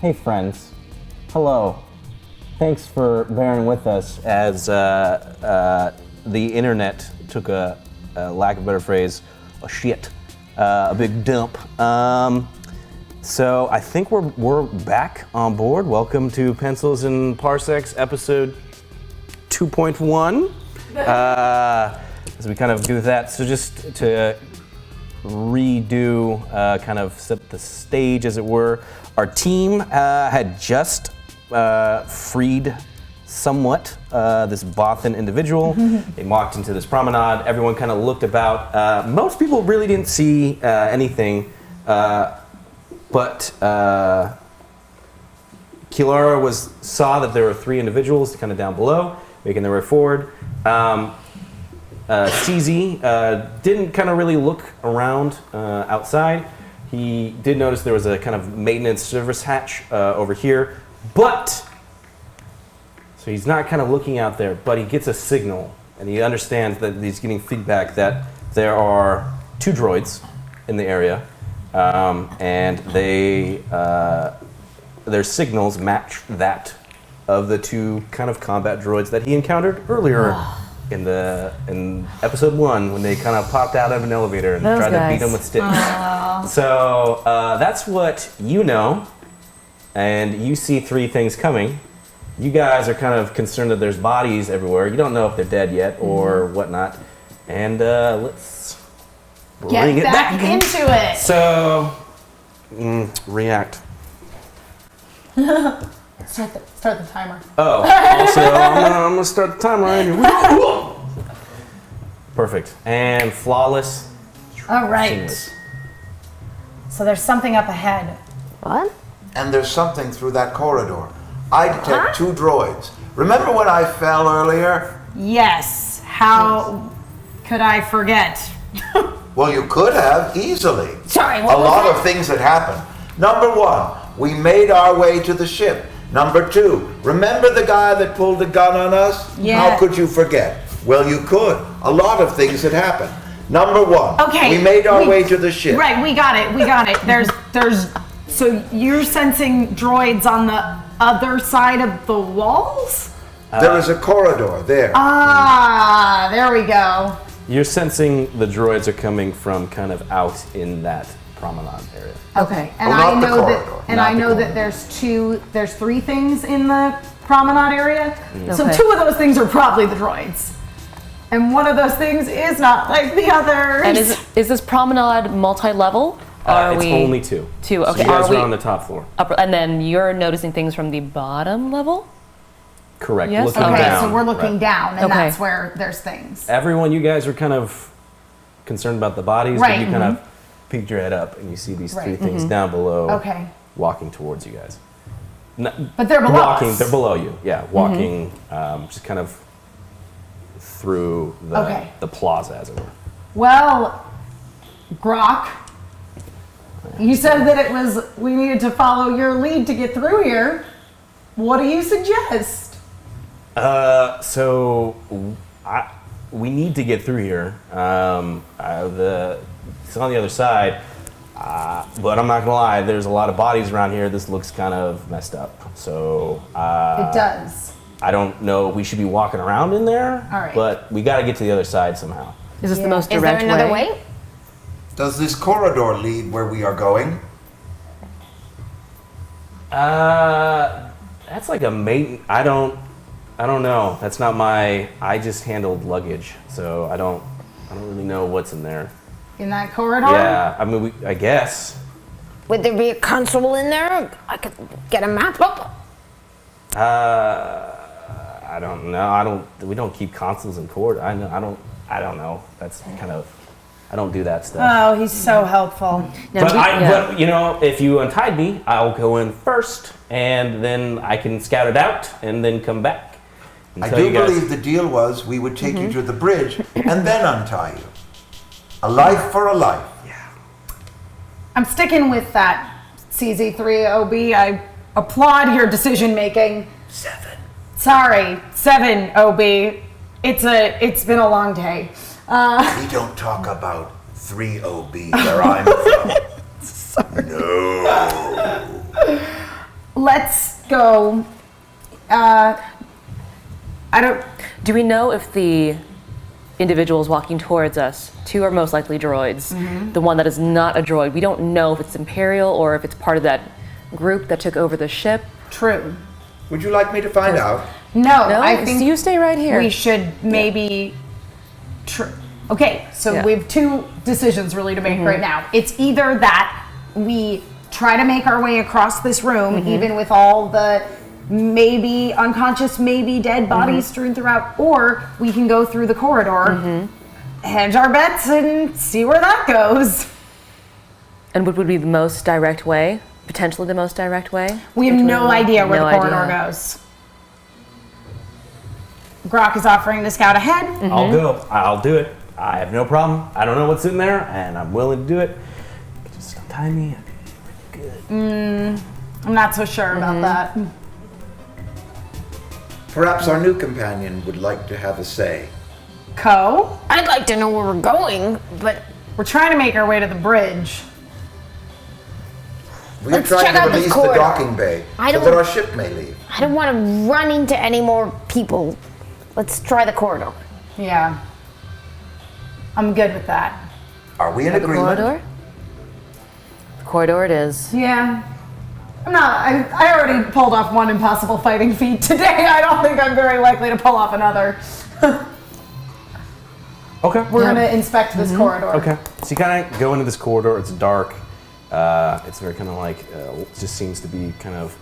Hey friends, hello. Thanks for bearing with us as the internet took a lack of a better phrase, a big dump. So I think we're back on board. Welcome to Pencils and Parsecs episode 2.1. As we kind of do that, so just to redo, kind of set the stage as it were, our team had just freed somewhat this Bothan individual. They walked into this promenade. Everyone kind of looked about. Most people really didn't see anything, but Kilara saw that there were three individuals kind of down below, making their way forward. CZ didn't kind of really look around outside. He did notice there was a kind of maintenance service hatch over here, but so he's not kind of looking out there, but he gets a signal and he understands that he's getting feedback that there are two droids in the area, and their signals match that of the two kind of combat droids that he encountered earlier in episode 1 when they kind of popped out of an elevator and tried to beat him with sticks. So that's what you know, and you see three things coming. You guys are kind of concerned that there's bodies everywhere. You don't know if they're dead yet or whatnot. And let's bring it back into it. So, react. Start the timer. Oh, also, I'm gonna start the timer right here. Perfect. And flawless. All right. Seamless. So there's something up ahead. What? And there's something through that corridor. I detect two droids. Remember when I fell earlier? Yes. How could I forget? Well, you could have, easily. Sorry, A what was lot that? of things had happened. Number 1, we made our way to the ship. Number 2, remember the guy that pulled the gun on us? Yeah. How could you forget? Well, you could. A lot of things had happened. Number 1, Okay, we made our way to the ship. Right, we got it. There's. So you're sensing droids on the other side of the walls? There is a corridor there. Ah, there we go. You're sensing the droids are coming from kind of out in that promenade area. Okay, and not I the know corridor. that, and Not I the know that corridor. there's three things in the promenade area. So Okay. 2 of those things are probably the droids, and one of those things is not like the others. And is this promenade multi-level? It's only 2. 2, okay. So you guys Are are we on the top floor. upper, and then you're noticing things from the bottom level? Correct. Yes? Looking Okay, down. so we're looking Right. down, and Okay. that's where there's things. Everyone, you guys are kind of concerned about the bodies, Right, but you kind of peeked your head up and you see these three Right. things down below Okay, walking towards you guys. but they're below Walking, us. they're below you. Yeah, walking just kind of through the plaza, as it were. Well, Grok, you said that we needed to follow your lead to get through here. What do you suggest? We need to get through here. It's on the other side, but I'm not gonna lie. There's a lot of bodies around here. This looks kind of messed up. So It does. I don't know if we should be walking around in there. All right. But we got to get to the other side somehow. Is this the Yeah. most Is there direct another way? Does this corridor lead where we are going? That's like a mate. I don't know. That's not my. I just handled luggage, so I don't really know what's in there. In that corridor? Yeah, I mean, I guess. Would there be a console in there? I could get a map up. I don't know. We don't keep consoles in court. I don't know. That's kind of. I don't do that stuff. Oh, he's so helpful. But you know, if you untied me, I'll go in first, and then I can scout it out, and then come back. And I tell do you guys- believe the deal was we would take you to the bridge and then untie you. A life for a life. I'm sticking with that, CZ3OB. I applaud your decision making. 7. Sorry, 7OB. It's been a long day. We don't talk about 3OB where I'm from. Sorry. No. let's go. I don't. Do we know if the individuals walking towards us, 2 are most likely droids. The one that is not a droid, we don't know if it's Imperial or if it's part of that group that took over the ship. True. Would you like me to find out? No, No, I think you stay right here. we should maybe. Okay, so Yeah. we have 2 decisions really to make right now. It's either that we try to make our way across this room, even with all the maybe unconscious, maybe dead bodies strewn throughout, or we can go through the corridor, hedge our bets, and see where that goes. And what would be the most direct way? Potentially the most direct way? We have no idea where No the corridor idea. goes. Grok is offering to scout ahead. I'll go. I'll do it. I have no problem. I don't know what's in there, and I'm willing to do it. Just untie me. I'm not so sure about that. Perhaps our new companion would like to have a say. Co, I'd like to know where we're going, but we're trying to make our way to the bridge. We are Let's trying check to out this release the corridor. docking bay I so don't- that our ship may leave. I don't want to run into any more people. Let's try the corridor. Yeah. I'm good with that. Are we in The agreement? corridor? The corridor it is. Yeah. I already pulled off one impossible fighting feat today. I don't think I'm very likely to pull off another. Okay. We're going to inspect this corridor. Okay. So you kind of go into this corridor. It's dark. It's very kind of like, it just seems to be kind of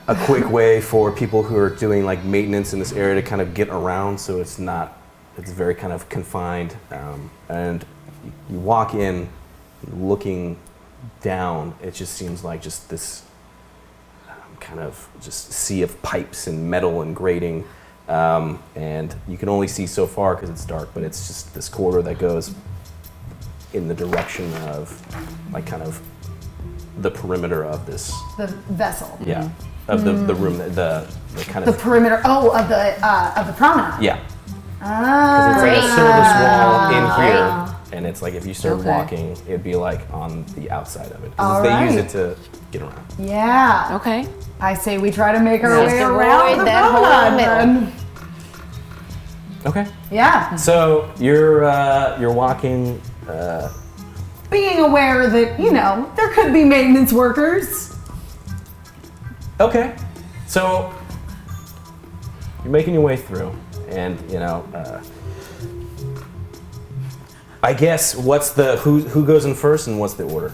a quick way for people who are doing like maintenance in this area to kind of get around. So it's not, it's very kind of confined. And you walk in looking down, it just seems like just this kind of just sea of pipes and metal and grating. And you can only see so far because it's dark, but it's just this corridor that goes in the direction of like kind of the perimeter of this, The vessel. yeah, of the room, the kind The of, perimeter. Oh, of the promenade. yeah. Ah. It's like a service wall in here, Right. and it's like if you started Okay. walking, it'd be like on the outside of it. 'Cause All they use right. it to get around. Yeah. Okay. I say we try to make our Just way avoid around the that whole promenade middle. then. Okay. Yeah. So you're walking. Being aware that, there could be maintenance workers. Okay. So you're making your way through, and I guess who goes in first, and what's the order?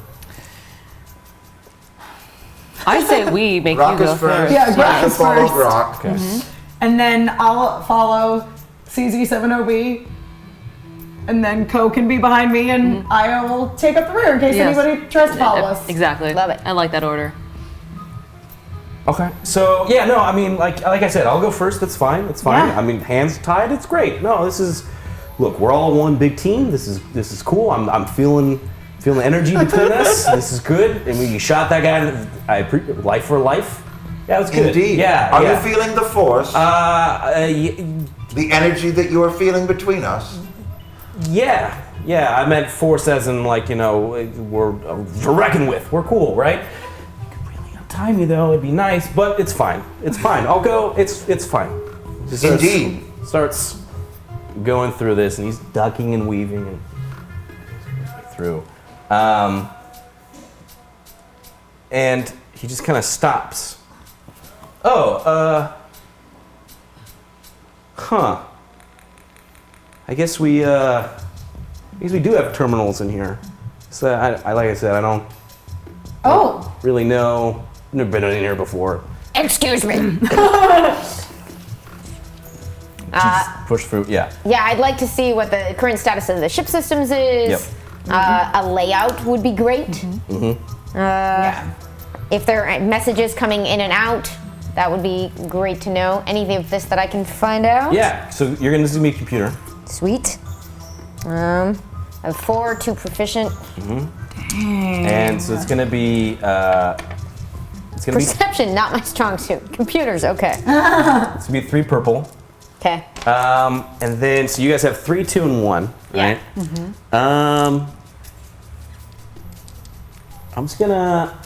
I say we make Grok you go is first. first. Yeah, I Grok shall is follow first. Grok. Okay. And then I'll follow CZ70B. And then Co can be behind me, and I will take up the rear in case Yes. anybody tries to follow us. Exactly. Love it. I like that order. Okay. So yeah, no, I mean, like I said, I'll go first. That's fine. That's fine. Yeah. I mean, hands tied. It's great. No, this is. Look, we're all one big team. This is cool. I'm feeling the energy between us. This is good. And we shot that guy. Life for life. Yeah, it was good. Indeed. Yeah. Are yeah. you feeling the force? The energy that you are feeling between us? Yeah. I meant force as in like we're to reckon with. We're cool, right? You could really untie me though. It'd be nice, but it's fine. It's fine. I'll go. It's fine. Just Indeed. starts going through this, and he's ducking and weaving and through. And he just kind of stops. I guess we do have terminals in here. So like I said, I don't Oh, really know. I've never been in here before. Excuse me. Push through. Yeah. Yeah, I'd like to see what the current status of the ship systems is. Yep. A layout would be great. yeah. If there are messages coming in and out, that would be great to know. Anything of this that I can find out? Yeah. So you're gonna see me computer. Sweet. I have 4, 2 proficient. And so it's gonna be Perception, not my strong suit. Computers, okay. it's gonna be 3 purple. Okay. And then so you guys have 3, 2, and 1, Yeah. right? I'm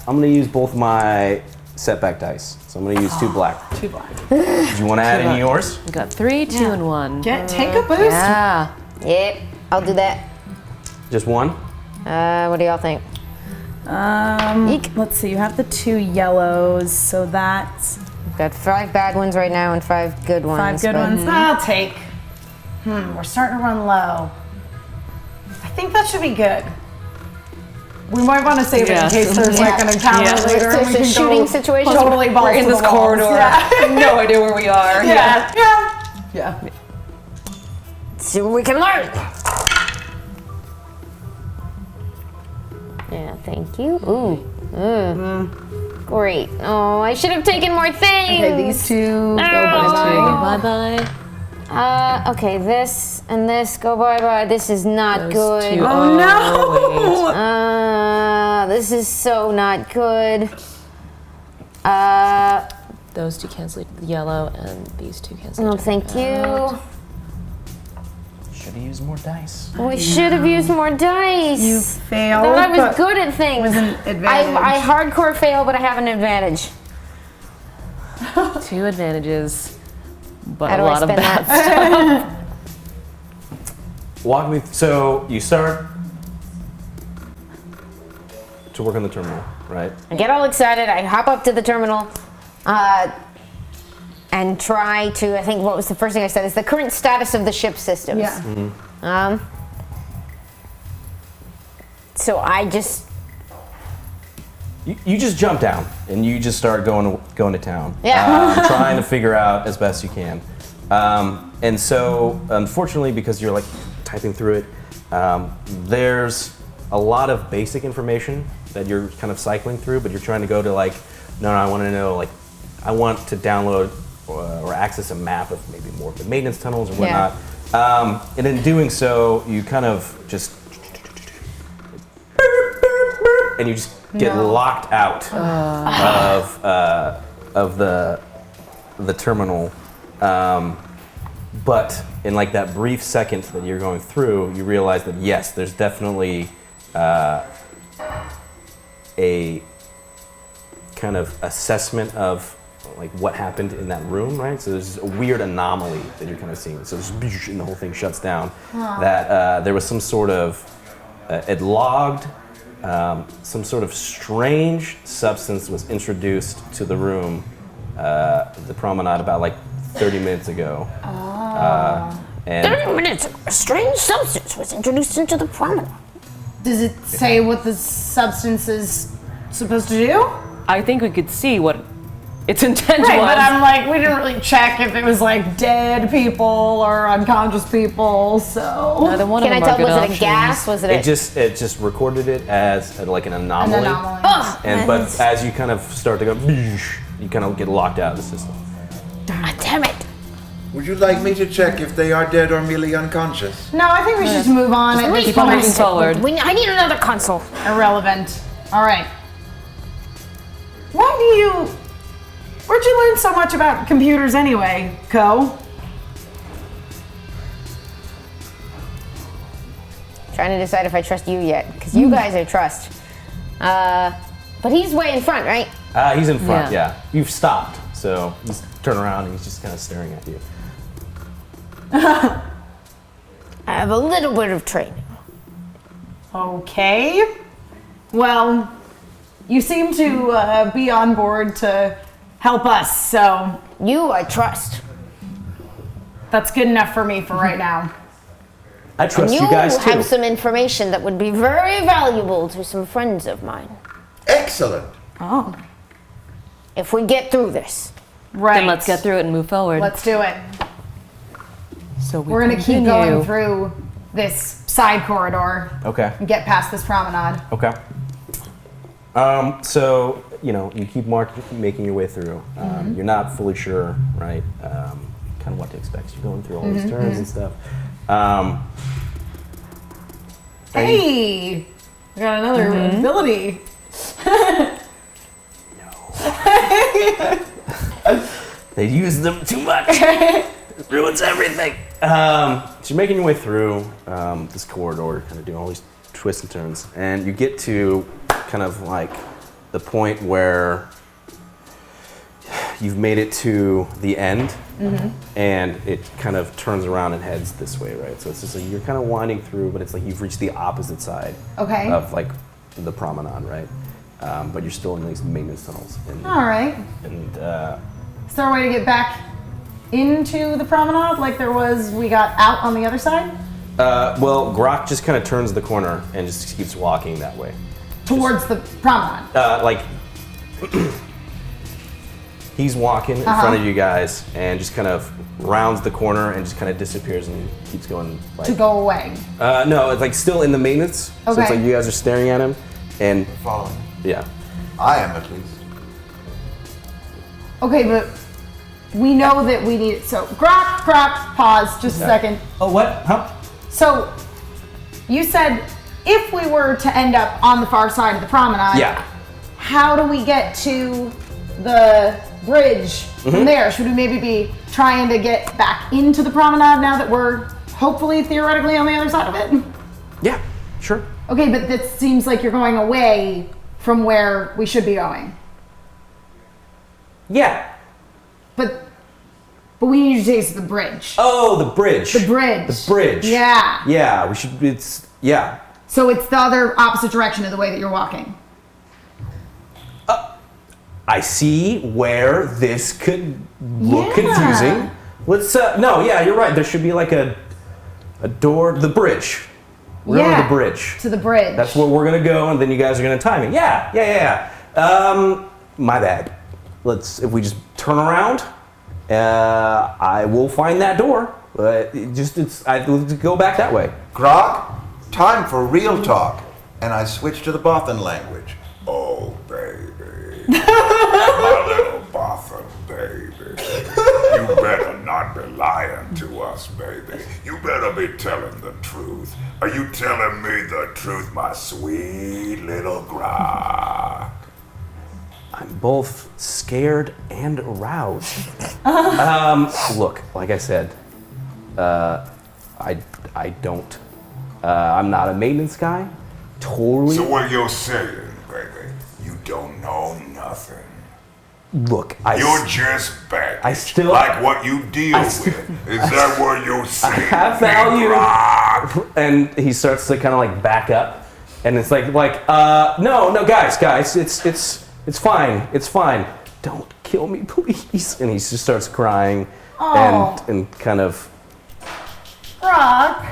gonna use both my setback dice. So I'm going to use 2 black. 2 black. Did you want to add any yours? We got 3, 2, and 1. Take a boost. Yeah. Yep, I'll do that. Just 1? What do y'all think? Let's see. You have the 2 yellows, so that's We've got 5 bad ones right now and 5 good ones. 5 good ones. I'll take. We're starting to run low. I think that should be good. We might want to save it in case there's like an encounter later. If and there's we a can shooting go situation. Totally balls We're in to this the walls. corridor. Yeah. No idea where we are. Yeah. See what we can learn. Yeah, thank you. Ooh. Great. Oh, I should have taken more things. Okay, these 2 go Bye bye. Okay, this and this go bye-bye. This is not good. Oh no! This is so not good. Those 2 cancel the yellow, and these 2 cancel. No, thank you. Should have used more dice. We should have used more dice. You failed. I was but good at things. With an advantage. I hardcore fail, but I have an advantage. 2 advantages, but How a do I lot of spend bad that? stuff. Walk me. So you start to work on the terminal, right? I get all excited. I hop up to the terminal and try to, I think what was the first thing I said is the current status of the ship systems. Yeah. So I just, You just jump down and you just start going to town. Yeah. Trying to figure out as best you can. And so, unfortunately, because you're like typing through it, there's a lot of basic information that you're kind of cycling through, but you're trying to go to like, no, I want to know, like, I want to download or access a map of maybe more of the maintenance tunnels and whatnot. And in doing so, you kind of just, and you just get locked out of the terminal. But in like that brief second that you're going through, you realize that yes, there's definitely a kind of assessment of like what happened in that room, right? So there's a weird anomaly that you're kind of seeing. So there's, and the whole thing shuts down. That there was some sort of, it logged, some sort of strange substance was introduced to the room, the promenade, about like 30 minutes ago. And 30 minutes, a strange substance was introduced into the promenade. Does it say what the substance is supposed to do? I think we could see what its intent Right, was. but I'm like, we didn't really check if it was like dead people or unconscious people, so. Neither one Can I of them are tell, good was it a options. gas? Was it it just recorded it as like an anomaly. An anomaly. Ugh, And but as you kind of start to go, you kind of get locked out of the system. damn it. Would you like me to check if they are dead or merely unconscious? No, I think we should just move on at this keep on moving point. forward. I need another console. Irrelevant. All right. Where'd you learn so much about computers anyway, Co? Trying to decide if I trust you yet, because you guys I trust. But he's way in front, right? He's in front, Yeah. yeah. You've stopped, so he's turn around and he's just kind of staring at you. I have a little bit of training. Okay. Well, you seem to be on board to help us, so You I trust. that's good enough for me for right now. I trust You you guys too. have some information that would be very valuable to some friends of mine. Excellent. Oh. If we get through this. Right. Then let's get through it and move forward. Let's do it. So We're gonna keep going through this side corridor Okay. and get past this promenade. Okay. So you keep making your way through. You're not fully sure, right? Kind of what to expect. You're going through all these turns and stuff. Hey, we got another ability. They use them too much. It ruins everything. So you're making your way through this corridor, kind of doing all these twists and turns, and you get to kind of like the point where you've made it to the end, and it kind of turns around and heads this way, right? So it's just like you're kind of winding through, but it's like you've reached the opposite side of like the promenade, right? But you're still in these maintenance tunnels. And, All right. And Is there a way to get back into the promenade like there was, we got out on the other side? well, Grok just kind of turns the corner and just keeps walking that way. Towards the promenade? Like, he's walking in front of you guys and just kind of rounds the corner and just kind of disappears and keeps going. Like, To go away? no, it's like still in the maintenance. So it's Okay. like you guys are staring at him and Following. yeah. I am at least. Okay, but we know that we need it. So, Grok, pause just a second. Oh, what? Huh? So, you said if we were to end up on the far side of the promenade, Yeah. how do we get to the bridge from there? Should we maybe be trying to get back into the promenade now that we're hopefully theoretically on the other side of it? Yeah, sure. Okay, but that seems like you're going away from where we should be going. Yeah. But we need to take us to the bridge. Oh, the bridge. The bridge. The bridge. Yeah. Yeah, we should, yeah. So it's the other opposite direction of the way that you're walking. I see where this could look Yeah. confusing. Let's, no, yeah, you're right. There should be like a door, the bridge. We're going to the bridge. To the bridge. That's where we're gonna go, and then you guys are gonna time it. Yeah. My bad. If we just turn around, I will find that door. But let's go back that way. Grog, time for real talk. And I switch to the Bothan language. Oh, baby. My little Bothan baby. You better not be lying to us, baby. You better be telling the truth. Are you telling me the truth, my sweet little Grog? I'm both scared and aroused. Look, like I said, I don't. I'm not a maintenance guy. Totally. So what you're saying, baby, you don't know nothing. Look, You're just bad. I still- like what you deal I with. still- Is that what you're saying? have value. And he starts to kind of like back up, and it's like, no, guys, it's fine. Don't kill me, please. And he just starts crying, and kind of. Grok,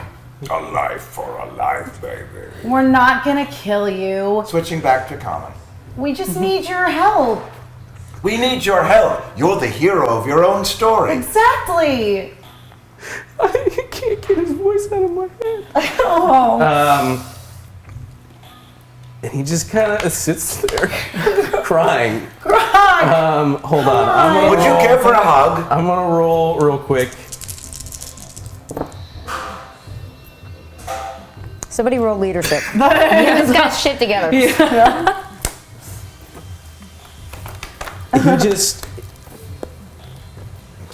A life for a life, baby. we're not gonna kill you. Switching back to common. We just need your help. We need your help. You're the hero of your own story. Exactly. I can't get his voice out of my head. Oh. And he just kind of sits there, crying. Grok. Hold on. Would you care for a hug? I'm gonna roll real quick. Somebody roll leadership. Get this guy's shit together. He just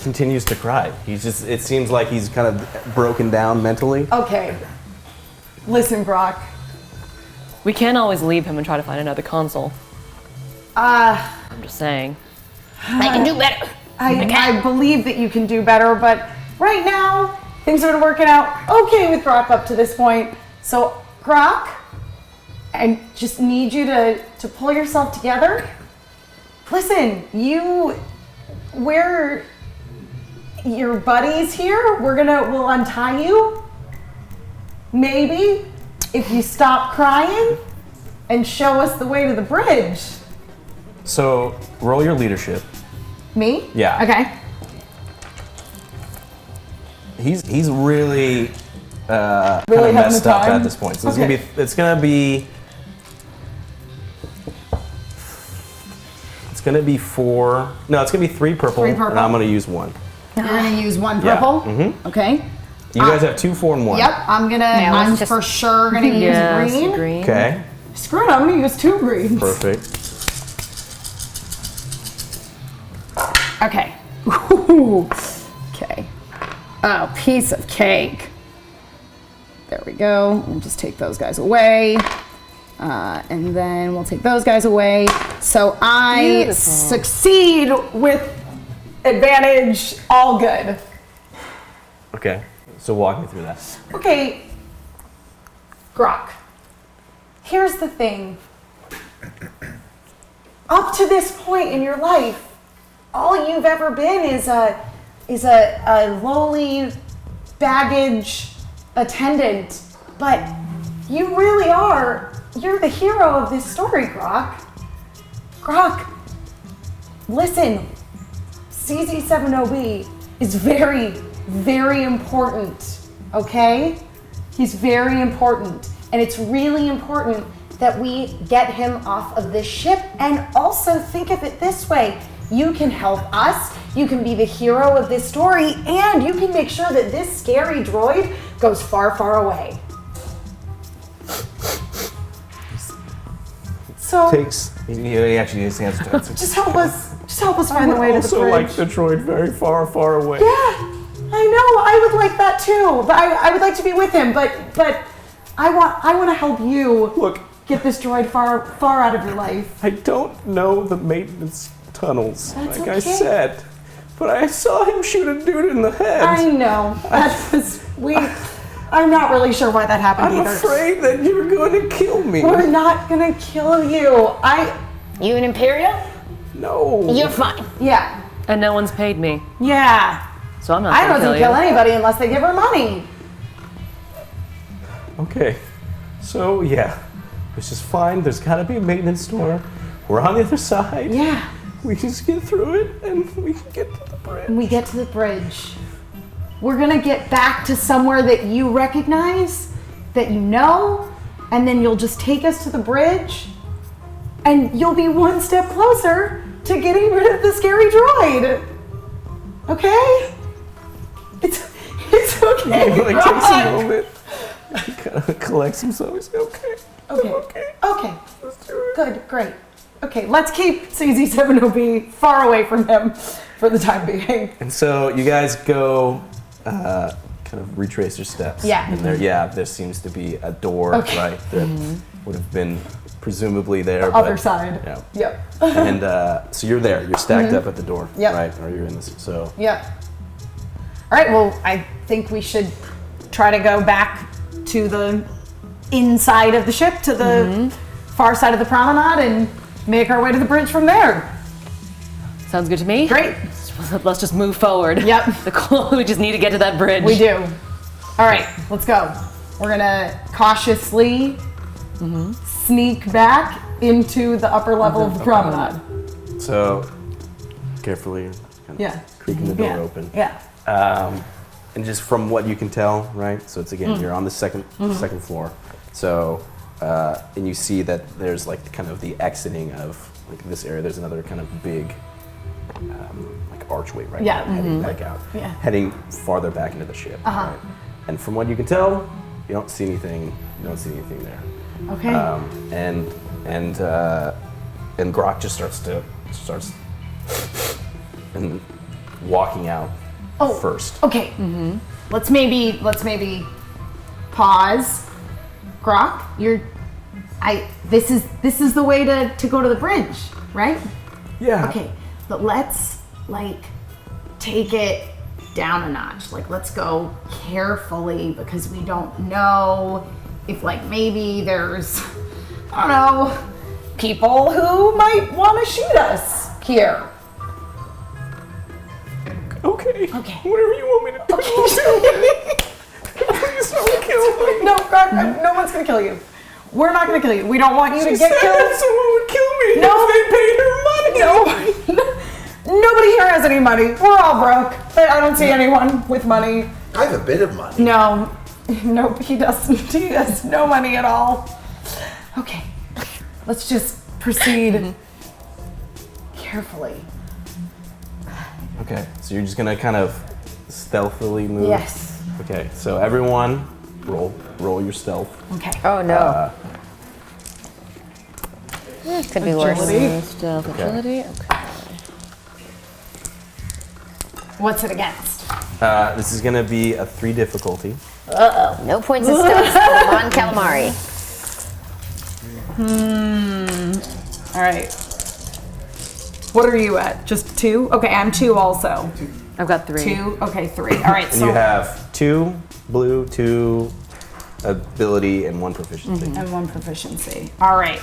continues to cry. It seems like he's kind of broken down mentally. Okay. Listen, Grok. We can't always leave him and try to find another console. I'm just saying. I can do better. I believe that you can do better, but right now, things have been working out okay with Grok up to this point. So, Grok, I just need you to pull yourself together. Listen, we're your buddies here. We'll untie you. Maybe if you stop crying and show us the way to the bridge. So roll your leadership. Me? Yeah. Okay. He's really kind of having messed the up time? at this point. So Okay. it's gonna be 4. No, it's gonna be 3 purple. 3 purple. And I'm gonna use 1. You're gonna use 1 Yeah. purple? Mm-hmm. Okay. You guys have 2, 4, and 1. Yep, I'm just- for sure gonna use Yes, green. green. Okay. Screw it, I'm gonna use 2 greens. Perfect. Okay. Ooh. Okay. Oh, piece of cake. There we go. We'll just take those guys away. And then we'll take those guys away. So I Beautiful. succeed with advantage, all good. Okay, so walk me through that. Okay, Grok, here's the thing. Up to this point in your life, all you've ever been is a lowly baggage attendant, but you really you're the hero of this story, Grok. Grok, listen, CZ70B is very, very important, okay? He's very important, and it's really important that we get him off of this ship. And also think of it this way, you can help us, you can be the hero of this story, and you can make sure that this scary droid goes far, far away. So He actually needs to answer to answer. just help us find the way to the bridge. Also like the droid very far, far away. Yeah, I know. I would like that too. But I would like to be with him. But I want to help you. Look, get this droid far out of your life. I don't know the maintenance tunnels, That's like I okay. said, but I saw him shoot a dude in the head. I know. That was I'm not really sure why that happened I'm either. afraid that you're going to kill me. We're not gonna kill you. You an Imperial? No. You're fine. Yeah. And no one's paid me, Yeah. so I'm not I gonna don't kill kill you. anybody unless they give her money. Okay, so yeah, this is fine. There's got to be a maintenance store. We're on the other side. Yeah. We can just get through it, and we can get to the bridge. When we get to the bridge, we're gonna get back to somewhere that you recognize, that you know, and then you'll just take us to the bridge, and you'll be one step closer to getting rid of the scary droid. Okay? It's okay. He like takes a Grok. moment. He kind of collects himself. He's like, okay. Okay. Let's do it. Good. Great. Okay. Let's keep CZ70B far away from him for the time being. And so you guys go, kind of retrace your steps. Yeah. And there seems to be a door, Okay. right, that would have been presumably there. Other side. Yeah. Yep. And so you're there. You're stacked up at the door, Yep. right? Or you're in this. So Yep. All right. Well, I think we should try to go back to the inside of the ship, to the far side of the promenade, and make our way to the bridge from there. Sounds good to me. Great. Let's just move forward. Yep. We just need to get to that bridge. We do. All right. Let's go. We're gonna cautiously sneak back into the upper level of the promenade. So carefully, kind of Yeah. creaking the door Yeah. open. Yeah. And just from what you can tell, right? So it's again, you're on the second floor. So and you see that there's like kind of the exiting of like this area. There's another kind of big like archway, right? Yeah. Heading back out. Yeah. Heading farther back into the ship. Right? And from what you can tell, you don't see anything. You don't see anything there. Okay. And Grok just starts and walking out first. Okay. Let's maybe pause. Grok, this is the way to go to the bridge, right? Yeah. Okay. But let's like take it down a notch. Like let's go carefully because we don't know if like maybe there's I don't know people who might want to shoot us here. Okay. Okay. Whatever you want me to do. Please don't kill me. No, Grok, no one's gonna kill you. We're not gonna kill you. We don't want you She to get said killed. that someone would kill me No. if they paid her money. No. Nobody here has any money. We're all broke. But I don't see anyone with money. I have a bit of money. No. Nope, he doesn't. He has no money at all. Okay. Let's just proceed carefully. Okay, so you're just gonna kind of stealthily move. Yes. Okay, so everyone, roll your stealth. Okay. Oh no. Could be worse. Agility. Stealth agility. Okay. What's it against? This is gonna be a 3 difficulty. No points in stealth. Come on, calamari. All right. What are you at? Just 2? Okay, I'm 2 also. I've got 3. 2. Okay, 3. All right. And So you have 2 blue, 2 ability, and 1 proficiency. and 1 proficiency. All right.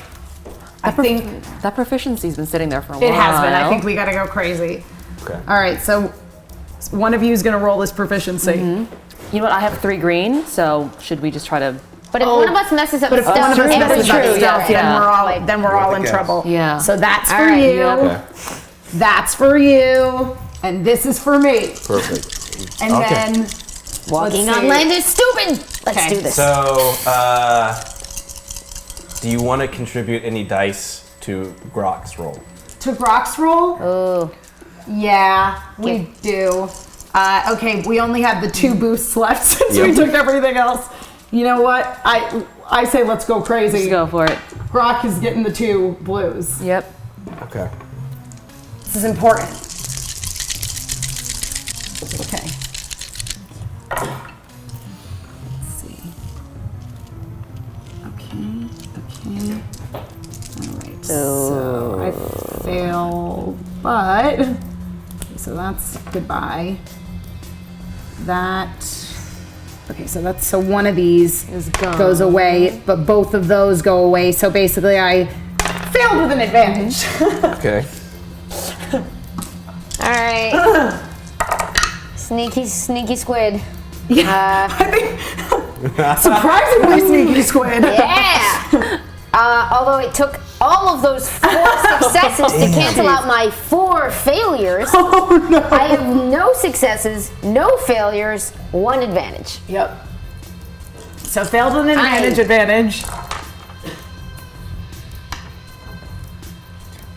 I think That proficiency's been sitting there for a while. it has been. I think we got to go crazy. Okay. All right. So one of you is going to roll this proficiency. You know what? I have 3 green, so should we just try to? But if one of us messes up But if stuff, one of us messes up everybody stuff, does. then we're all in Yes. trouble. Yeah. So that's for All right. you. Okay. That's for you. And this is for me. Perfect. And Okay. then Walking let's on see. land is stupid. Let's Okay. do this. So, do you want to contribute any dice to Grok's roll? To Grok's roll? Oh, Yeah, we do. Okay, we only have the 2 boosts left since we Yep. took everything else. You know what? I say let's go crazy. Let's go for it. Grok is getting the 2 blues. Yep. Okay. This is important. Okay. Let's see. Okay. All right. So I failed, but so that's goodbye. So one of these Is gone. goes away, but both of those go away. So basically, I failed with an advantage. Okay. all right. Sneaky squid. Surprisingly sneaky squid. Yeah. Although it took all of those 4 successes to cancel out my 4 failures, Oh no. I have no successes, no failures, 1 advantage. Yep. So failed with an advantage.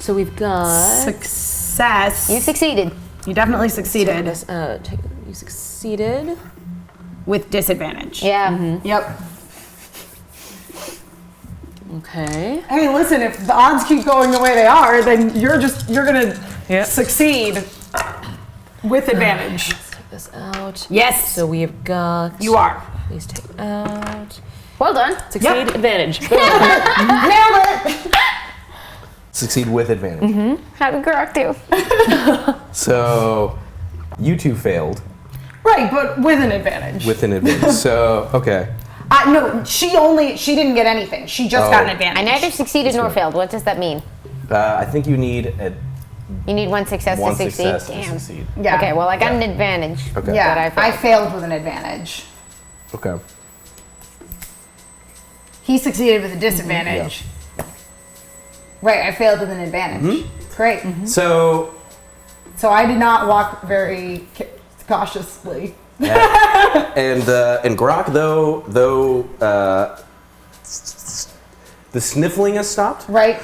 So we've got. Success. You succeeded. You definitely succeeded You succeeded. with disadvantage. Yeah. Yep. Okay. Hey, listen, if the odds keep going the way they are, then you're gonna succeed with advantage. Take this out. Yes. So we have got. You are. Please take out. Well done. Succeed. Advantage. Nailed it. Succeed with advantage. How did Grok do? So, you 2 failed Right, but with an advantage. with an advantage. So, okay. No, she didn't get anything. She just got an I advantage. neither succeeded nor failed. What does that mean? I think you need You need 1 success 1 to succeed? success to Damn. succeed. Yeah. Okay, well, I got an advantage. Okay. Yeah, But I I failed. failed with an advantage. Okay. He succeeded with a disadvantage. Right, I failed with an advantage. Great. So, So I did not walk very cautiously. and Grok, though the sniffling has stopped. Right?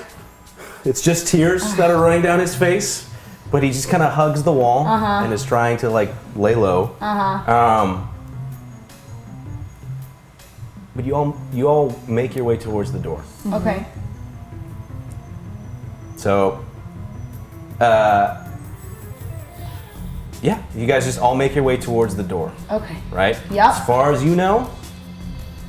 It's just tears that are running down his face, but he just kind of hugs the wall and is trying to like lay low. But you all make your way towards the door. Okay. So, yeah, you guys just all make your way towards the door, Okay. right? Yep. As far as you know,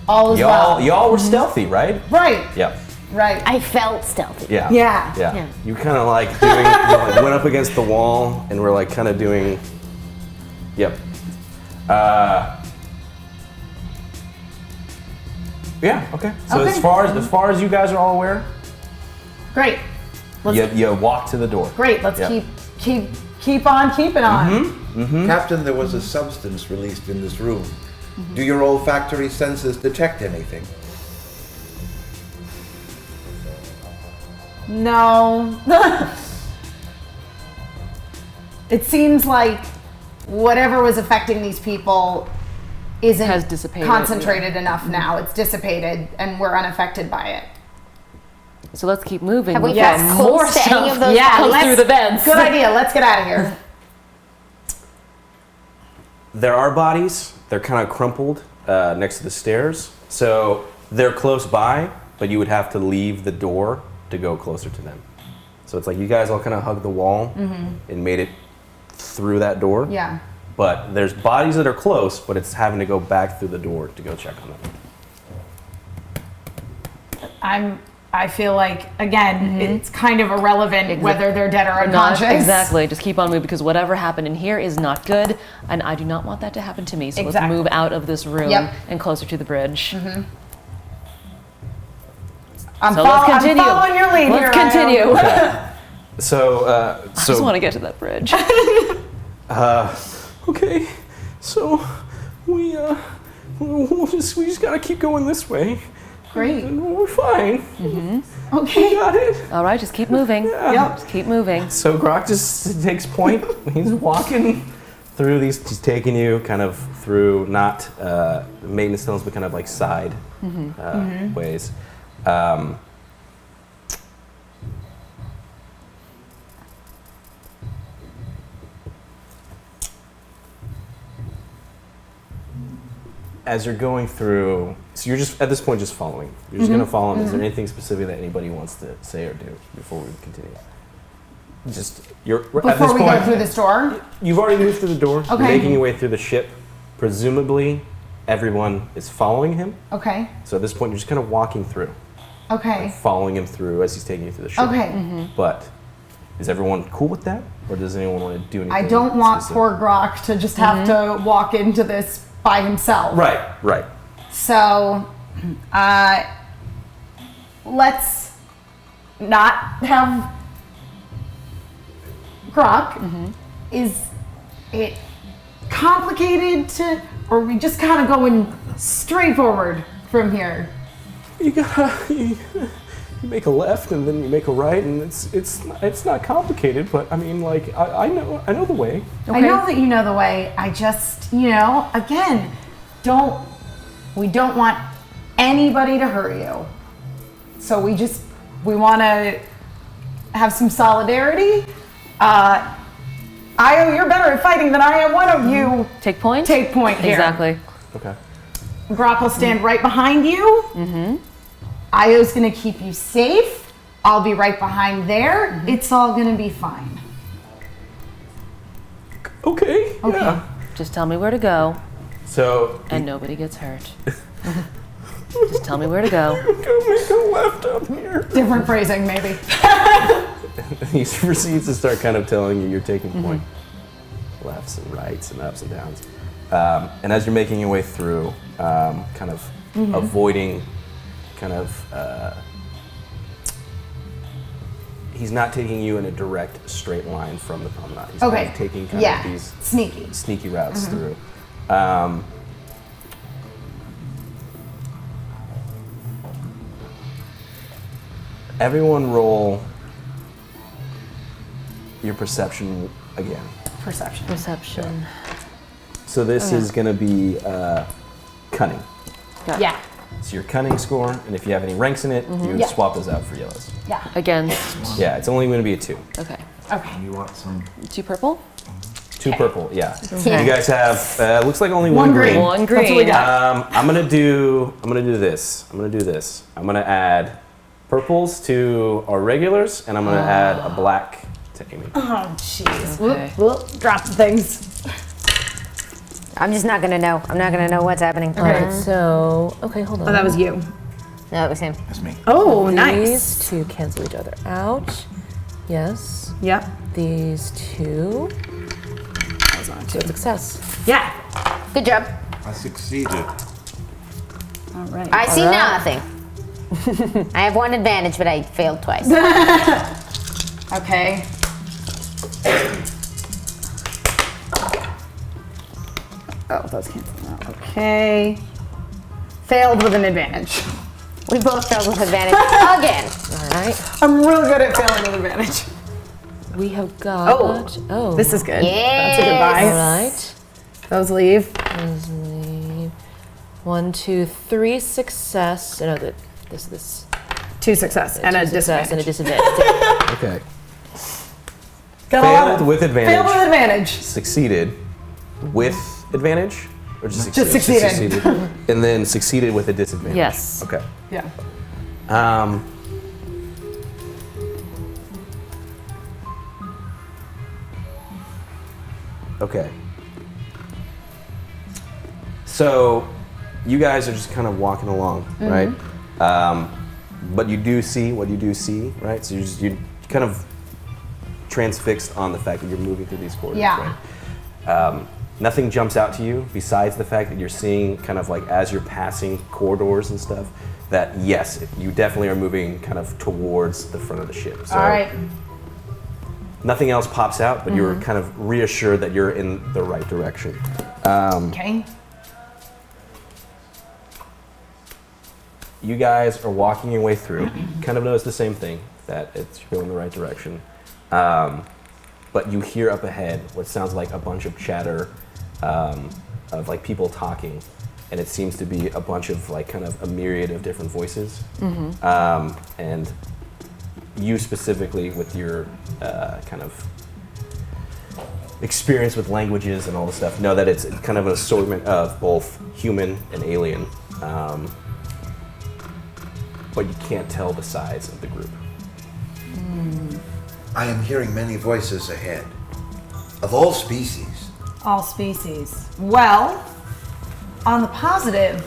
All is well. y'all were stealthy, right? Right. Yep. Right. I felt stealthy. Yeah. Yeah. Yeah. You kind of like doing, you like went up against the wall and were like kind of doing, yep. Yeah, okay. So Okay. as far as you guys are all aware, Great. you walk to the door. Great. Let's Yep. keep on keeping on. Captain, there was a substance released in this room. Do your olfactory senses detect anything? No. It seems like whatever was affecting these people isn't Has dissipated, concentrated enough now. It's dissipated and we're unaffected by it. So let's keep moving. Have we before got more close to stuff any of those Yeah, comes let's- through the vents? Good idea. Let's get out of here. There are bodies. They're kind of crumpled next to the stairs. So they're close by, but you would have to leave the door to go closer to them. So it's like you guys all kind of hugged the wall and made it through that door. Yeah. But there's bodies that are close, but it's having to go back through the door to go check on them. I feel like, again, it's kind of irrelevant whether they're dead or unconscious. Exactly. Just keep on moving because whatever happened in here is not good, and I do not want that to happen to me. So let's move out of this room and closer to the bridge. I'm let's continue. I'm following your lead here. Let's continue. Okay. So, I just want to get to that bridge. okay. So, we just gotta keep going this way. Great. And we're fine. Okay. We got it. All right, just keep moving. Just keep moving. So Grok just takes point. He's walking through these. He's taking you kind of through not maintenance tunnels, but kind of like side ways. As you're going through, so you're just at this point just following. You're just gonna follow him. Is there anything specific that anybody wants to say or do before we continue? Just you're at this Before we point. go through this door? You've already moved through the door. Okay. You're making your way through the ship. Presumably, everyone is following him. Okay. So at this point, you're just kind of walking through, Okay. following him through as he's taking you through the ship. Okay. But is everyone cool with that, or does anyone want to do anything? I don't want specific? poor Grok to just have to walk into this by himself. Right. So, let's not have Grok. Is it complicated to, or are we just kind of going straight forward from here? You gotta you make a left and then you make a right, and it's not complicated. But I mean, like I know the way. I know that you know the way. I just, again, we don't want anybody to hurt you. So we want to have some solidarity. Io, you're better at fighting than I am. Why don't you Take point? take point here? Exactly. Okay. Grok will stand right behind you. Io's gonna keep you safe. I'll be right behind there. It's all gonna be fine. Okay. Yeah. Just tell me where to go, So and nobody gets hurt. Just tell me where to go. go make a left up here. Different phrasing, maybe. He proceeds to start kind of telling you you're taking point. Lefts and rights and ups and downs. And as you're making your way through, kind of avoiding, he's not taking you in a direct straight line from the promenade. He's kind of taking kind of these sneaky routes through. Everyone roll your perception again. Perception. So this is going to be cunning. Yeah. So your cunning score, and if you have any ranks in it, you Yeah. swap those out for yellows. Yeah. Against. Yeah, it's only going to be a 2. Okay. Okay. You want some? 2 purple? 2 purple, yeah. Yeah. You guys have, looks like only one green. One green. That's what we got. I'm gonna do this. I'm gonna add purples to our regulars, and I'm gonna add a black to Amy. Oh, jeez. Okay. Whoop. Drop the things. I'm just not gonna know. I'm not gonna know what's happening. All right, so, okay, hold on. Oh, that was you. No, it was him. That's me. Oh, These nice. 2 cancel each other out. Yes. Yep. These 2. Good success. Yeah. Good job. I succeeded. All right. I see All right. nothing. I have 1 advantage, but I failed twice. Okay. Oh, those cancel out. Okay. Failed with an advantage. We both failed with advantage again. All right. I'm real good at failing with advantage. We have got. Oh. This is good. Yes. That's a good buy. All right. Those leave. 1, 2, 3 success. No, this. 2 success and a 2 success and a disadvantage. disadvantage. Okay. Got a lot Failed of- with advantage. Failed with advantage. Succeeded with advantage, or just Just succeeded. And then succeeded with a disadvantage. Yes. Okay. Yeah. Okay. So, you guys are just kind of walking along, right? but you do see what you do see, right? So you're kind of transfixed on the fact that you're moving through these corridors, Yeah. right? Nothing jumps out to you besides the fact that you're seeing kind of like as you're passing corridors and stuff, that yes, you definitely are moving kind of towards the front of the ship. So All right. nothing else pops out, but you're kind of reassured that you're in the right direction. Okay. You guys are walking your way through. Kind of notice the same thing, that it's you're going in the right direction. But you hear up ahead what sounds like a bunch of chatter of like people talking, and it seems to be a bunch of like kind of a myriad of different voices. And you specifically, with your kind of experience with languages and all this stuff, know that it's kind of an assortment of both human and alien. But you can't tell the size of the group. I am hearing many voices ahead, of all species. All species. Well, on the positive,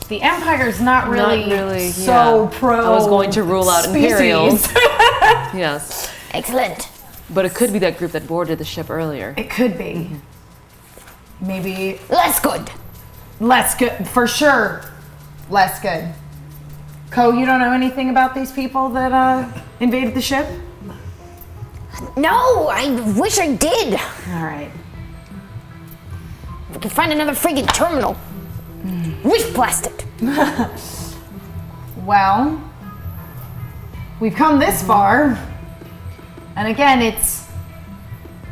the Empire's not really, so pro. I was going to rule out species. Imperials. Yes. Excellent. But it could be that group that boarded the ship earlier. It could be. Maybe Less good. less good, for sure. Less good. Ko, you don't know anything about these people that invaded the ship? No, I wish I did. All right. We can find another friggin' terminal. Wish blast it. Well, we've come this far. And again, it's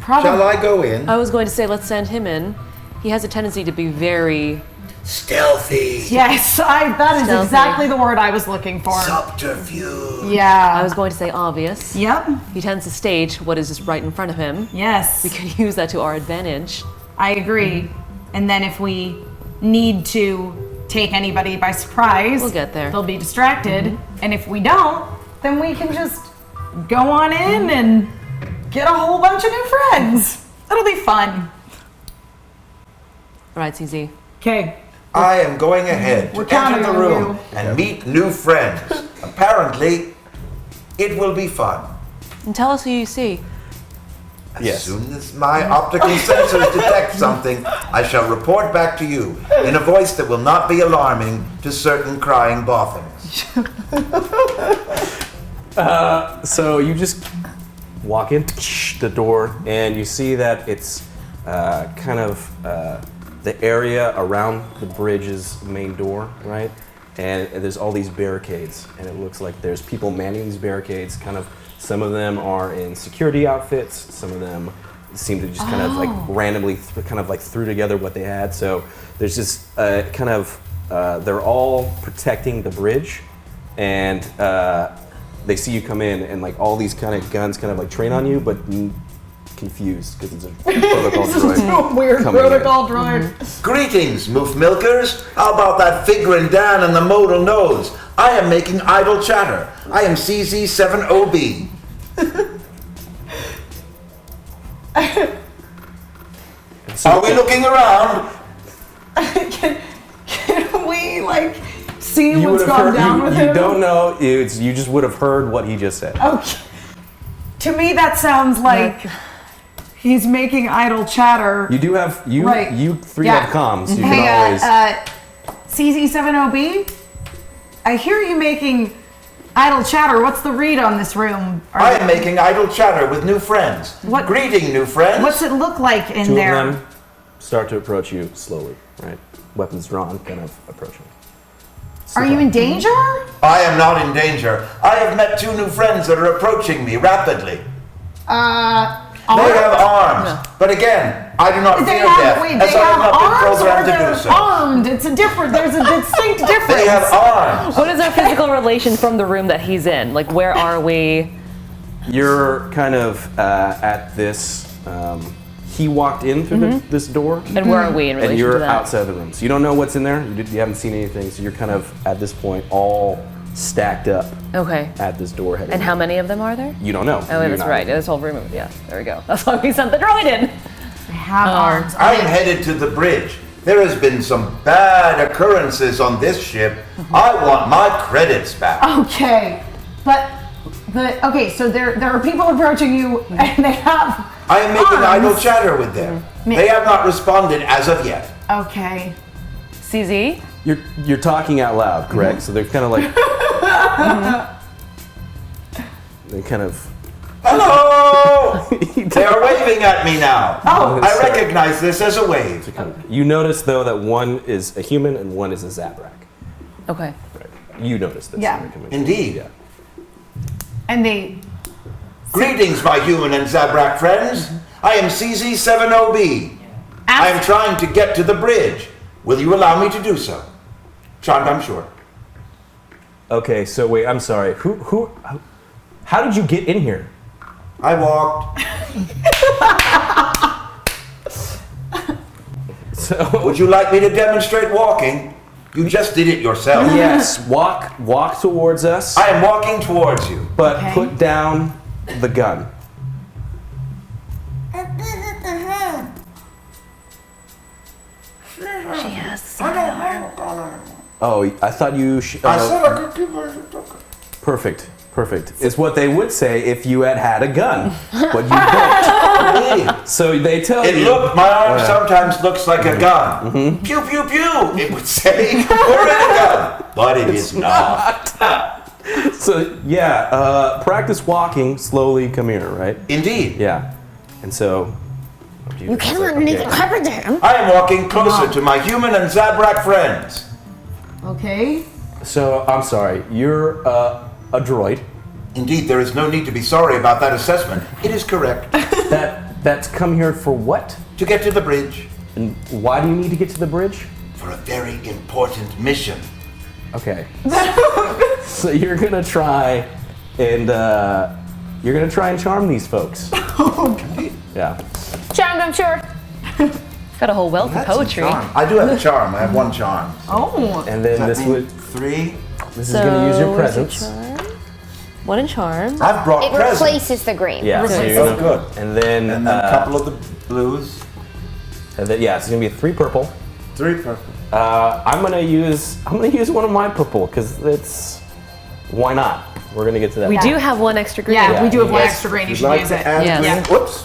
probably... Shall I go in? I was going to say, let's send him in. He has a tendency to be very... Stealthy. Yes, that is Stealthy. exactly the word I was looking for. Subterfuge. Yeah. I was going to say obvious. Yep. He tends to stage what is just right in front of him. Yes. We could use that to our advantage. I agree. And then if we need to take anybody by surprise, We'll get there. They'll be distracted. And if we don't, then we can just go on in and get a whole bunch of new friends. It'll be fun. All right, CZ. Okay. I am going ahead We're to enter counting the on room you. and meet new friends. Apparently, it will be fun. And tell us who you see. As Yes. soon as my optical sensors detect something, I shall report back to you in a voice that will not be alarming to certain crying boffins. So you just walk in the door, and you see that it's kind of the area around the bridge's main door, right? And there's all these barricades, and it looks like there's people manning these barricades. Kind of, some of them are in security outfits. Some of them seem to just kind of like randomly kind of like threw together what they had. So there's just kind of they're all protecting the bridge, and they see you come in, and like all these kind of guns kind of like train on you, but confused because it's a protocol droid. Weird coming in. protocol droid. Greetings, moof milkers. How about that figuring Dan and the modal nose? I am making idle chatter. I am CZ7OB. Are we looking around? Can we like see You what's would have gone heard. down with You him? don't know. You just would have heard what he just said. Okay. To me, that sounds like he's making idle chatter. You do have you. Right. You three Yeah. have comms. So you Hey, can always. CZ7OB, I hear you making idle chatter. What's the read on this room? I am making idle chatter with new friends. What- Greeting, new friends. What's it look like in Two there? of them start to approach you slowly, right? Weapons drawn, kind of approaching. Are you in danger? I am not in danger. I have met two new friends that are approaching me rapidly. They have arms, but again, I do not They fear have, death, wait, as they I have have not been arms or programmed to they're do so. armed? It's a different, there's a distinct difference. They have arms. What is our physical relation from the room that he's in? Like, where are we? You're kind of at this. He walked in through this door, And where are we in relation and you're to that? outside of the room. So you don't know what's in there. You haven't seen anything. So you're kind of at this point all stacked up Okay. at this door heading. And how many of them are there? You don't know. Oh, You're that's not- right. This whole room. Yeah, there we go. That's why we sent the droid in. They have arms. I am headed to the bridge. There has been some bad occurrences on this ship. I want my credits back. Okay, but so there are people approaching you, and they have. I am making arms. idle chatter with them. They have not responded as of yet. Okay. CZ? You're talking out loud, correct? So they're kind of like. They kind of. Hello! They are waving at me now. Oh, I recognize this as a wave. You notice though that one is a human and one is a Zabrak. Okay. Right. You notice this. Yeah. Indeed. Yeah. And they. Greetings, my human and Zabrak friends. I am CZ70B. I am trying to get to the bridge. Will you allow me to do so? Charmed, I'm sure. Okay, so wait, I'm sorry. How did you get in here? I walked. So Would you like me to demonstrate walking? You just did it yourself. yes, walk towards us, I am walking towards you. but Okay. put down the gun. She has. Oh, I thought you. I said I could give her a token. Perfect. Is what they would say if you had a gun, but you don't. Indeed. So they tell It you. looked, my arm sometimes looks like a gun. Pew, pew, pew, it would say, we're in a gun. But it is not. So yeah, practice walking slowly. Come here, right? Indeed. Yeah, and so. You cannot make it happen to him. I am walking closer to my human and Zabrak friends. Okay. So I'm sorry. You're a droid. Indeed, there is no need to be sorry about that assessment. It is correct. That's come here for what? To get to the bridge. And why do you need to get to the bridge? For a very important mission. Okay. So you're gonna try and charm these folks. Okay. Yeah. Charmed, I'm sure. Got a whole wealth of That's a poetry. charm. I do have a charm. I have one charm. Oh. And then Does this that mean would 3? this is gonna use your where's the presence. charm? One in charm. I've brought It presents. replaces the green. Yeah. So you're Oh, gonna, good. and then And then a couple of the blues. and then, yeah, it's gonna be 3 purple. 3 purple. I'm gonna use one of my purple because it's why not? We're gonna get to that. We do have one extra green. Yeah, we do have one Yes. extra green. You You'd should like use to it. add Yes. green? Yeah. Whoops.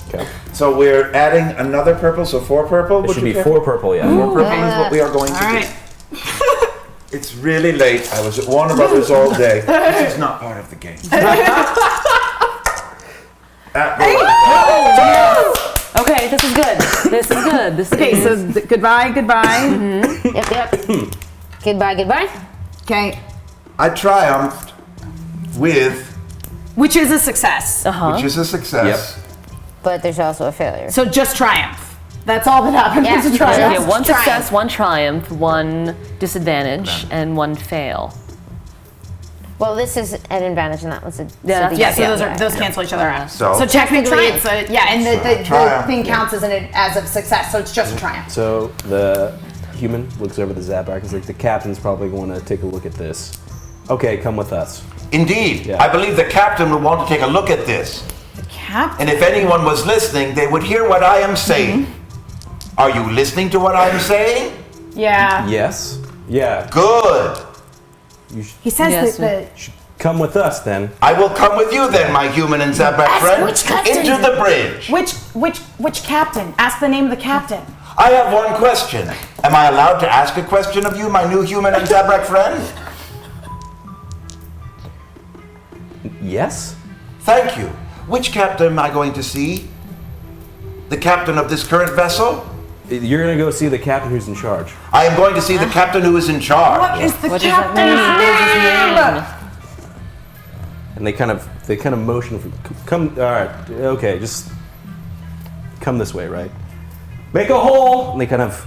Okay. So we're adding another purple, so 4 purple. It Would should you be care? 4 purple. Yeah. 4 purple is what we are going to All do. right. It's really late. I was at Warner Brothers all day. This is not part of the game. Okay, this is good. This is good. This Okay, is. so goodbye. Yep. Goodbye. Okay. I triumphed with, Which is a success. which is a success. But there's also a failure. So just triumph. That's all that happens. Yeah. Is a So triumph. you get one Triumph. success, one triumph, one disadvantage, and one fail. Well, this is an advantage, and that was a Yeah, Yeah, so Yeah. those cancel each other out. So- So technically, Triumph. it's a and the Triumph, thing yeah. counts as as a success. So it's just a triumph. So the human looks over the Zabrak and is like, the captain's probably going to take a look at this. Okay, come with us. Indeed. Yeah. I believe the captain would want to take a look at this. Captain. And if anyone was listening, they would hear what I am saying. Are you listening to what I am saying? Yeah. Yes. Yeah. Good. He says Yes, that Come with us then. I will come with you then, my human and Zabrak friend, which captain? into the bridge. which captain? Ask the name of the captain. I have one question. Am I allowed to ask a question of you, my new human and Zabrak friend? Yes. Thank you. Which captain am I going to see? The captain of this current vessel? You're gonna go see the captain who's in charge. I am going to see the captain who is in charge. What is the What does that captain's name? And they kind of motion for come. All right. Okay. Just come this way, right? Make a hole. And they kind of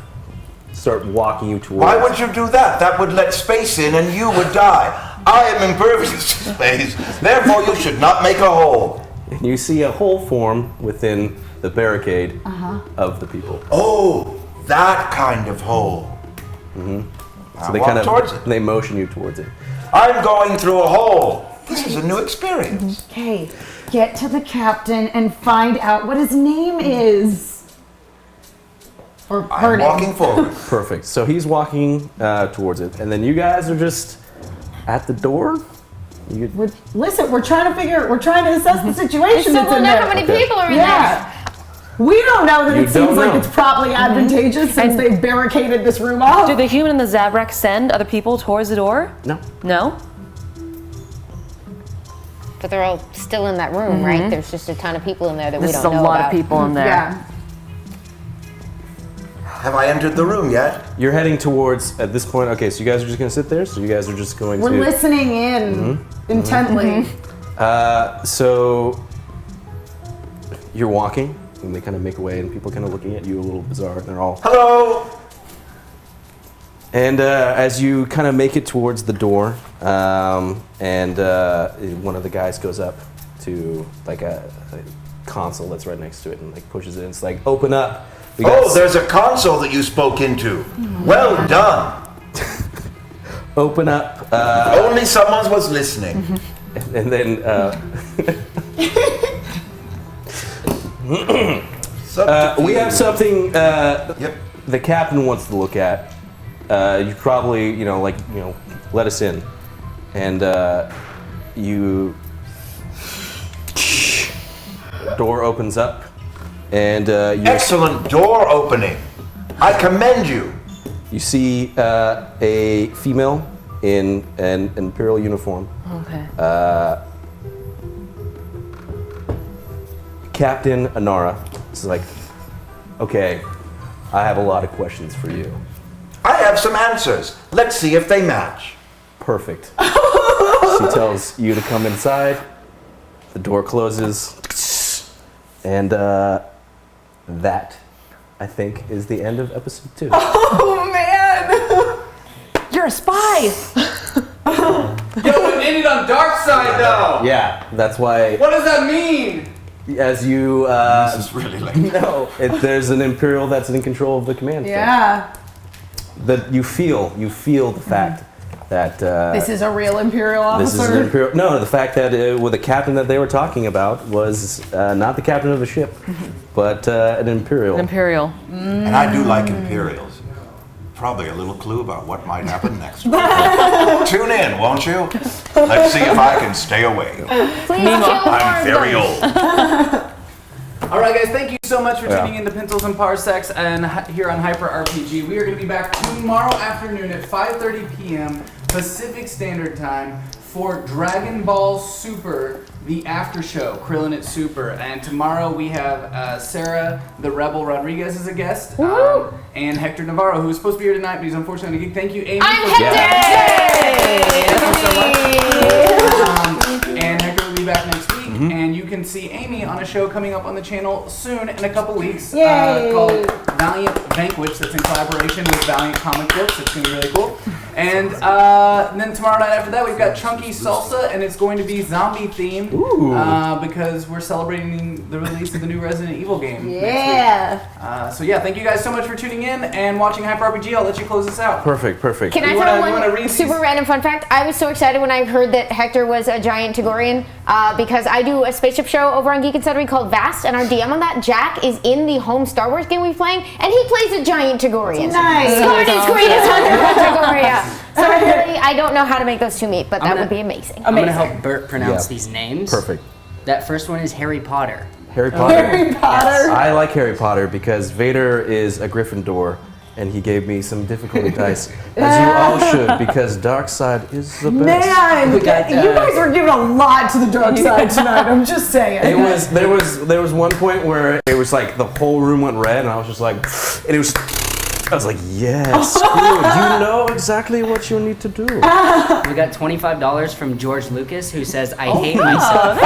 start walking you towards. Why would you do that? That would let space in and you would die. I am impervious to space. Therefore, you should not make a hole. And you see a hole form within the barricade of the people. Oh, that kind of hole. So they kind towards of it. they motion you towards it. I'm going through a hole. This is a new experience. Okay, get to the captain and find out what his name is. Or I'm hurting. walking forward. Perfect. So he's walking towards it, and then you guys are just at the door. Listen, we're trying to assess the situation So that's we'll in know there. how many Okay. people are in Yeah. We don't know that You it seems don't like know. it's probably advantageous since they've barricaded this room off. Do the human and the Zabrak send other people towards the door? No. No? But they're all still in that room, right? There's just a ton of people in there that This we is don't a know lot about. of people in there. Yeah. Have I entered the room yet? You're heading towards, at this point, okay, so you guys are just going to sit there? So you guys are just going We're to... listening in intently. So you're walking, and they kind of make away, and people kind of looking at you a little bizarre. They're all... Hello. And as you kind of make it towards the door, and one of the guys goes up to like a console that's right next to it and like pushes it, and it's like, open up. We got Oh, there's a console that you spoke into. Well done. open up. Only someone was listening. And then we have something Yep. the captain wants to look at. You probably, let us in. And door opens up, and Excellent door opening. I commend you. you see a female in an imperial uniform. Okay. Captain Anara is like, okay, I have a lot of questions for you. I have some answers. Let's see if they match. Perfect. She tells you to come inside. The door closes. And that, I think, is the end of episode 2. Oh man! You're a spy! Yo, it ended on dark side though. Yeah, that's why, What does that mean? as you This is really like. know, there's an Imperial that's in control of the command center. Yeah. That you feel the fact that This is a real Imperial this officer. is an Imperial. No, the fact that with the captain that they were talking about was not the captain of a ship, but an Imperial. Imperial. And I do like Imperials. Probably a little clue about what might happen next. Tune in, won't you? Let's see if I can stay awake. Please kill I'm very old. old. All right, guys, thank you so much for tuning in to Pencils and Parsecs and here on Hyper RPG. We are going to be back tomorrow afternoon at 5:30 p.m. Pacific Standard Time for Dragon Ball Super, the after show, Krillin' It Super. And tomorrow we have Sarah the Rebel Rodriguez as a guest, and Hector Navarro, who was supposed to be here tonight, but he's unfortunately on a gig. Thank you, Amy. I'm for- Hector! And Hector will be back next week. And you can see Amy on a show coming up on the channel soon in a couple weeks called Valiant Vanquish, that's in collaboration with Valiant Comic Books. It's going to be really cool. And then tomorrow night after that, we've got Chunky Salsa, and it's going to be zombie themed because we're celebrating the release of the new Resident Evil game next week. So yeah, thank you guys so much for tuning in and watching Hyper RPG. I'll let you close this out. Perfect. Can I You throw wanna one read these? super random fun fact? I was so excited when I heard that Hector was a giant Tagorian because I do a spaceship show over on Geek and Suddenly called Vast, and our DM on that, Jack, is in the home Star Wars game we're playing, and he plays a giant Tagorian. Nice. Scored his greatest hunter Tagoria. So I don't know how to make those two meet, but that would be amazing. I'm gonna help Bert pronounce Yeah. these names. Perfect. That first one is Harry Potter. Harry Potter. Harry Potter. I like Harry Potter because Vader is a Gryffindor, and he gave me some difficulty dice, as you all should, because dark side is the best. Man, We got, you guys were giving a lot to the dark side tonight. I'm just saying. There was one point where it was like the whole room went red, and I was just like, and it was. I was like, yes, good. You know exactly what you need to do. We got $25 from George Lucas, who says, "I hate myself."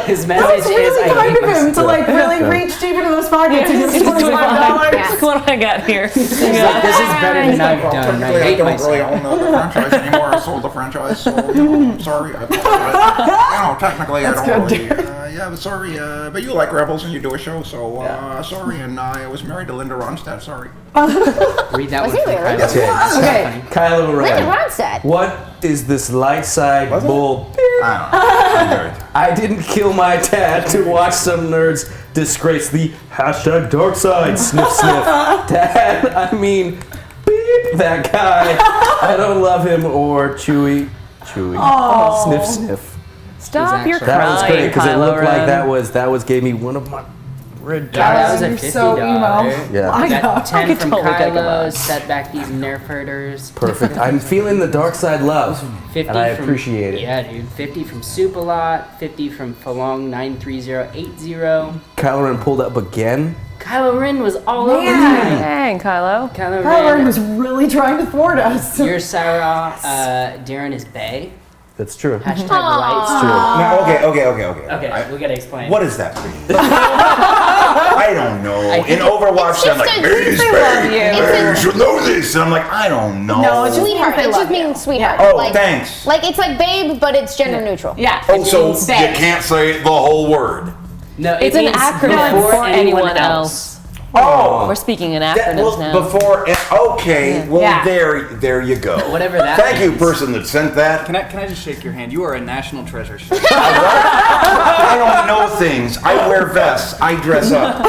His message It's is, really "I kind hate of him to myself." like really reach deep into those pockets and give $25. Yeah. What do I got here? He's like, "This is better than I've done. I Technically, I hate don't myself." really own the franchise anymore. I sold the franchise, so I'm sorry. I apologize. Technically, I don't really. Yeah, but sorry. But you like Rebels and you do a show, so sorry. And I was married to Linda Ronstadt. Sorry. Read that Was one. he from really? Kylo. Okay, Okay. Kylo Linda Ren. Ronstadt. What is this light side bull? I'm very tired. I didn't kill my dad to watch some nerds disgrace the hashtag dark side. Sniff, sniff. Dad, I mean, beep, that guy. I don't love him or Chewy. Sniff, sniff. Stop your That was crying, great because it Kylo looked like Ren. that was gave me one of my That was a You're $50. so emo. Yeah. I know. Got 10 could from totally take him Kylo, out. set back these nerf herders. Perfect. I'm feeling the dark side love, 50 and I from, appreciate it. Yeah, dude. 50 from Soup-A-Lot, 50 from Falong 93080. Kylo Ren pulled up again. Kylo Ren was all over Man. tonight. Dang, Kylo. Kylo Kylo Ren, was really trying to thwart us. you're Sarah, Darren is Bay. That's true. Hashtag lights. True. Now, okay. Okay, we gotta explain. What does that mean? I don't know. In Overwatch, I'm like, It's just you should know this. And I'm like, I don't know. No, it's just Sweetheart. they It love just you. means sweetheart. Oh, like, thanks. Like it's like babe, but it's gender neutral. Yeah. Oh, so It's you babe. can't say the whole word. No, It's it an means acronym before for anyone else. Oh. We're speaking in That, acronyms now. before, okay, well, Yeah. there you go. Whatever that Thank you, means. person that sent that. Can I just shake your hand? You are a national treasure. I don't know things. I wear vests. I dress up.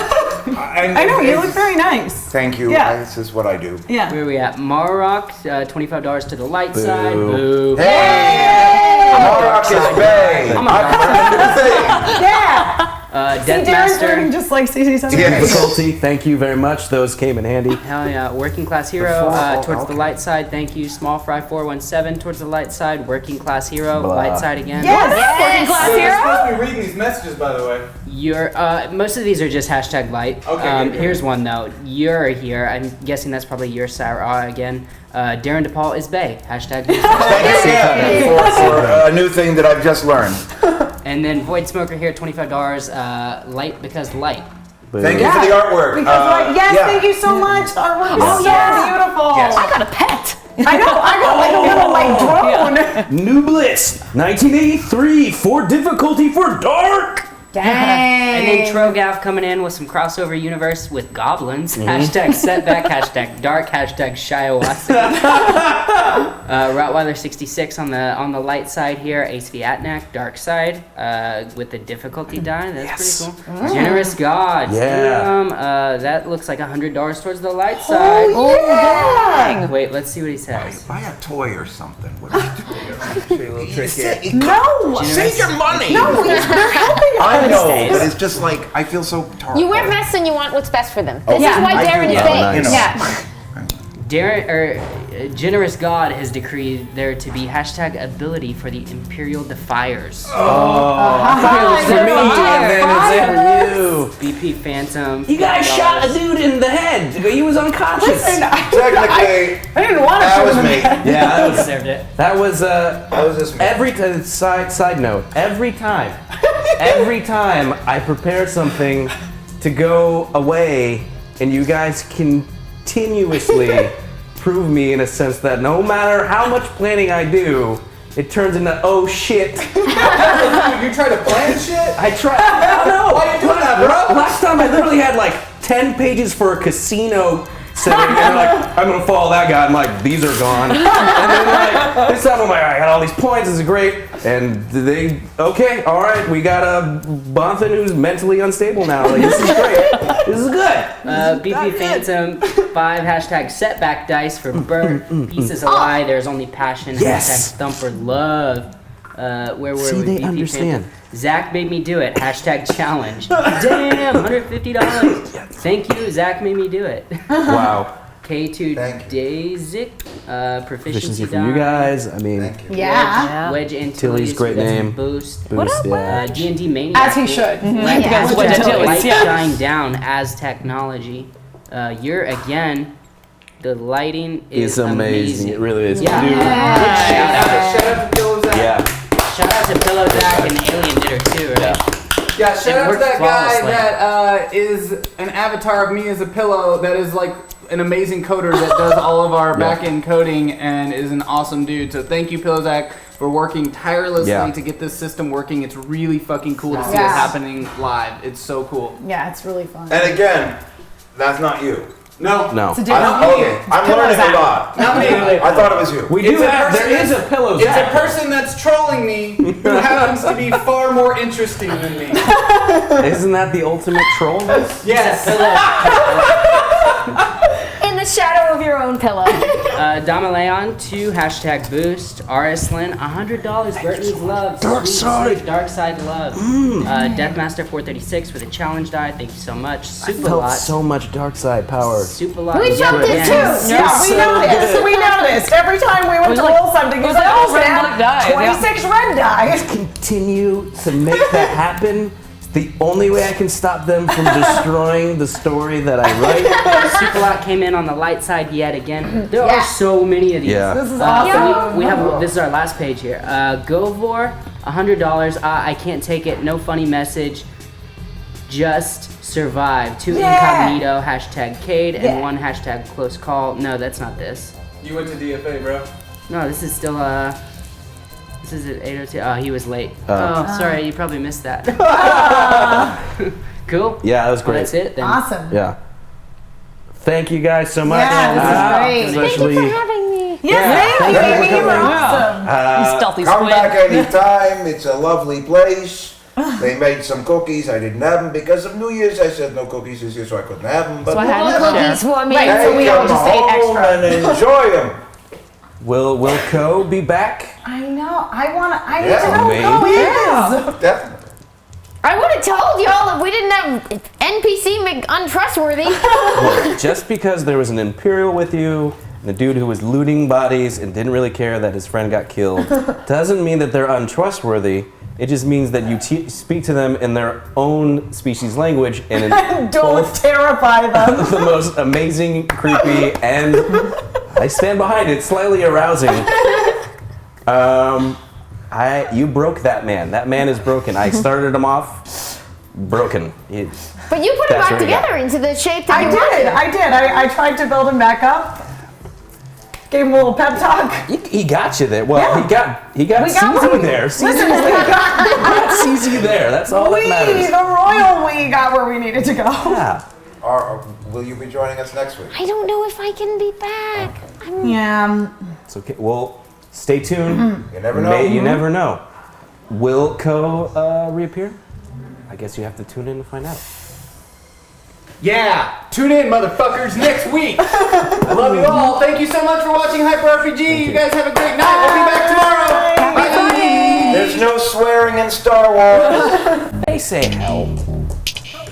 I know, you look very nice. Thank you. Yeah. This is what I do. Yeah. Where are we at? Marrock, $25 to the light side. Boo. Boo. Hey! Marrock is Bay. I'm a I've got a new thing. Yeah. See, Darren's learning Deathmaster. just like CC7. Yes. Difficulty. Thank you very much. Those came in handy. Hell yeah. Working class hero towards the light side. Thank you. Small fry 417 towards the light side. Working class hero. Blah. Light side again. Yes. Working class You're hero. supposed to be reading these messages, by the way. You're most of these are just hashtag light. Okay, good. Here's one though. You're here. I'm guessing that's probably your Sarah again. Darren DePaul is Bay. Hashtag. Thank you again for a new thing that I've just learned. And then Void Smoker here, $25. Light because light. Thank you for the artwork. Because like, yes, yeah. thank you so much. Artwork is Yes. so beautiful. Yes. I got a pet. I know. I got like a little like drone. New Blitz 1983 for difficulty for dark. And then Trogav coming in with some crossover universe with goblins. Mm-hmm. Hashtag setback, hashtag dark, hashtag Shiawase. Rottweiler 66 on the light side here. Ace Viatnak, dark side, with the difficulty die. That's pretty cool. Generous God. Yeah. Damn, that looks like $100 towards the light side. Oh, yeah. Wait, let's see what he says. Buy a toy or something. What are you doing? No. Save your money. No, they're helping us. I know, but it's just like, I feel so tired. You wear vests and you want what's best for them. This Yeah. is why I Darren do. is Yeah, Bay. nice. You know. Yeah. Generous God has decreed there to be hashtag ability for the Imperial Defiers. Hi, For me, and then it's for you. BP Phantom. You guys shot a dude in the head. He was unconscious. Technically, I didn't want to that show was them me. that. Yeah, that was Deserved it. that was That was just me. every side note. Every time I prepare something to go away, and you guys continuously prove me in a sense that no matter how much planning I do, it turns into oh shit. You try to plan shit? I try. I don't know. Why you doing that, bro? Last time I literally had like 10 pages for a casino setting, and like I'm gonna follow that guy. I'm like, these are gone. And then like this time I'm like, I got all these points. This is great. And they okay, all right. We got a Bonthan who's mentally unstable now. Like this is great. This is good. BP Phantom 5 hashtag setback dice for Bert. Peace is a lie. There's only passion. Yes. Hashtag Thumper love. Where were See, we? they BP understand. Phantom. Zach made me do it. Hashtag challenge. Damn, $150. Thank you. Zach made me do it. Wow. K2 Thank Daisic. Proficiency Proficiency from you guys. I mean, Thank you. Yeah. Wedge and Tilly's great name. Boost. boost. Yeah. D&D Maniac. As he should. Light, Yeah. Wedge Yeah. Light Yeah. shine down as technology. You're again. The lighting It's is amazing. It really is. Yeah. Dude. Shout out. Shout out to Pillow Zach. Yeah. Shout out to Pillow Zach and Alien Knitter too, right? Yeah, shout It out to worked that guy flawlessly. that is an avatar of me as a pillow that is like an amazing coder that does all of our back-end coding and is an awesome dude. So thank you, Pillow Zach, for working tirelessly to get this system working. It's really fucking cool to see it Yeah. happening live. It's so cool. Yeah, it's really fun. And again, that's not you. No. No. It's a different I'm learning a lot. Not me. I thought it was you. We do have. There is a pillow. It's a person that's trolling me who happens to be far more interesting than me. Isn't that the ultimate troll? Yes. In the shadow of your own pillow. Damaleon 2 #boost. Arislin $100. Bert needs love. Dark side. Dark side love. Deathmaster 436 with a challenge die. Thank you so much. I Super felt lot. so much dark side power. Super lot. We jumped in too. Yeah, we noticed. We noticed. Every time we went to roll something, he's like, oh, red man, black die, 26 red dice. Continue to make that happen. The only way I can stop them from destroying the story that I write. Super lot came in on the light side yet again. There are so many of these. Yeah. This is awesome. We have this is our last page here. Govor $100. I can't take it. No funny message. Just survive. 2 incognito #Cade and 1 #close call. No, that's not this. You went to DFA, bro. No, this is still This is at 8:02. Oh, he was late. Sorry, you probably missed that. Cool. Yeah, that was Well, great. that's it then. Awesome. Yeah. Thank you guys so much. Yeah, this is great. Especially. Thank you for having me. Yes, thank you, thank you Amy. for You were coming. awesome. Stealthy Come squid. back anytime. It's a lovely place. They made some cookies. I didn't have them because of New Year's. I said no cookies this year, so I couldn't have them. But So I had No to share. cookies for me. Right, so take we all them just ate home extra. and enjoy them. Will Co be back? I know. I need Yeah, to know maybe. who he is. Definitely. I would have told y'all if we didn't have NPC make untrustworthy. Just because there was an Imperial with you, and a dude who was looting bodies and didn't really care that his friend got killed, doesn't mean that they're untrustworthy. It just means that you speak to them in their own species language and in Don't both terrify them. the most amazing, creepy, and I stand behind it, slightly arousing. You broke that man. That man is broken. I started him off broken. But you put him That's back where he got- together into the shape that I you did. wanted. I tried to build him back up. Gave him a little pep talk. He got you there. Well, Yeah. he got We got CZ one. there. CZ Listen, we got CZ there. That's all that the matters. royal we got where we needed to go. Yeah. Will you be joining us next week? I don't know if I can be back. Yeah. It's okay. Well, stay tuned. You never know. You never know. Will Co reappear? I guess you have to tune in to find out. Yeah, tune in, motherfuckers, next week. I love you all. Thank you so much for watching Hyper RPG. You guys have a great night. We'll be back tomorrow. Bye. There's no swearing in Star Wars. They say hell.